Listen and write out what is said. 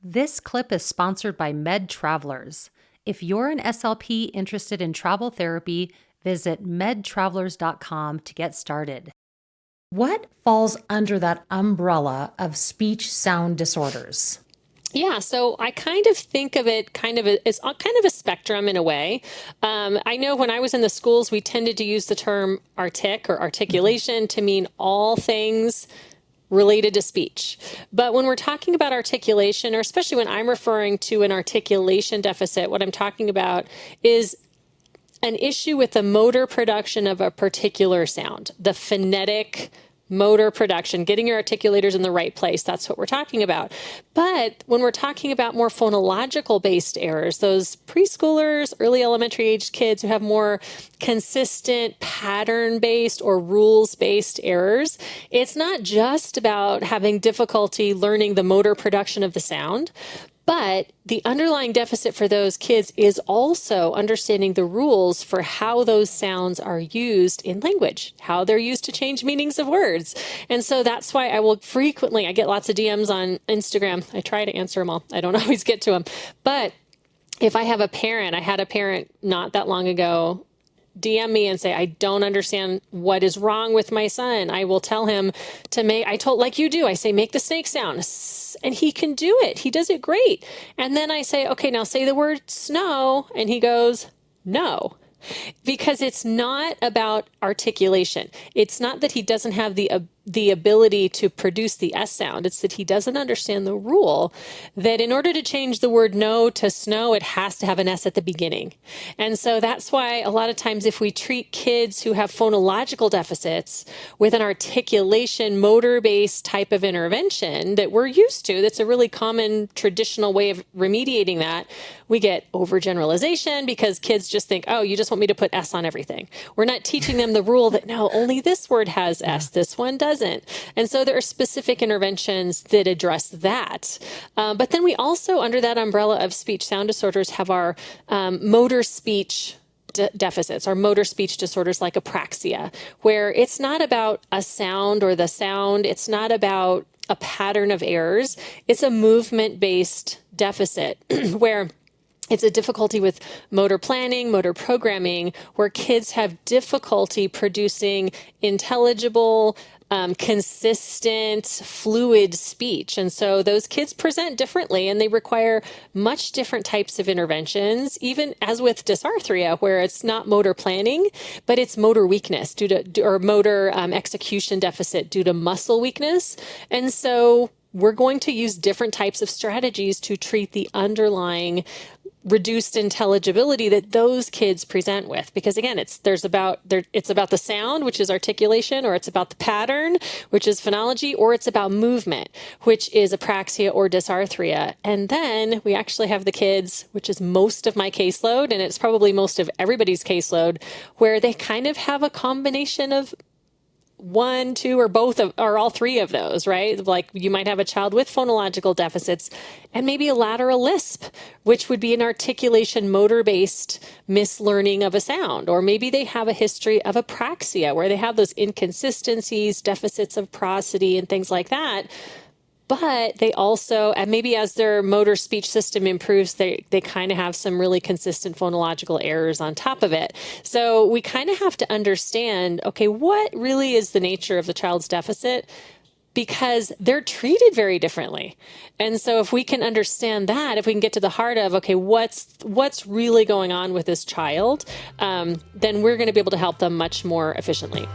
This clip is sponsored by Med Travelers. If you're an SLP interested in travel therapy, visit medtravelers.com to get started. What falls under that umbrella of speech sound disorders? Yeah, so I kind of think of it as kind of a spectrum in a way. I know when I was in the schools, we tended to use the term artic or articulation to mean all things related to speech. But when we're talking about articulation, or especially when I'm referring to an articulation deficit, what I'm talking about is an issue with the motor production of a particular sound, the phonetic motor production, getting your articulators in the right place. That's what we're talking about. But when we're talking about more phonological based errors, those preschoolers, early elementary aged kids who have more consistent pattern based or rules based errors, it's not just about having difficulty learning the motor production of the sound, but the underlying deficit for those kids is also understanding the rules for how those sounds are used in language, how they're used to change meanings of words. And so that's why I get lots of DMs on Instagram. I try to answer them all. I don't always get to them. But if I had a parent not that long ago DM me and say, I don't understand what is wrong with my son. I will tell him like you do, I say, make the snake sound. And he can do it. He does it great. And then I say, okay, now say the word snow. And he goes, no. Because it's not about articulation. It's not that he doesn't have the ability to produce the S sound. It's that he doesn't understand the rule that in order to change the word no to snow, it has to have an S at the beginning. And so that's why a lot of times if we treat kids who have phonological deficits with an articulation motor-based type of intervention that we're used to, that's a really common traditional way of remediating that, we get overgeneralization because kids just think, oh, you just want me to put S on everything. We're not teaching them the rule that no, only this word has S, this one doesn't. And so there are specific interventions that address that. But then we also, under that umbrella of speech sound disorders, have our motor speech deficits, our motor speech disorders like apraxia, where it's not about a sound or the sound. It's not about a pattern of errors. It's a movement-based deficit where it's a difficulty with motor planning, motor programming, where kids have difficulty producing intelligible, consistent, fluid speech. And so those kids present differently and they require much different types of interventions, even as with dysarthria, where it's not motor planning, but it's motor weakness or motor execution deficit due to muscle weakness. And so we're going to use different types of strategies to treat the underlying reduced intelligibility that those kids present with. Because again, it's about the sound, which is articulation, or it's about the pattern, which is phonology, or it's about movement, which is apraxia or dysarthria. And then we actually have the kids, which is most of my caseload, and it's probably most of everybody's caseload, where they kind of have a combination of one, two, or both of, or all three of those, right? Like you might have a child with phonological deficits and maybe a lateral lisp, which would be an articulation motor-based mislearning of a sound. Or maybe they have a history of apraxia where they have those inconsistencies, deficits of prosody and things like that. But they also, and maybe as their motor speech system improves, they kind of have some really consistent phonological errors on top of it. So we kind of have to understand, okay, what really is the nature of the child's deficit? Because they're treated very differently. And so if we can understand that, if we can get to the heart of, okay, what's really going on with this child, then we're going to be able to help them much more efficiently.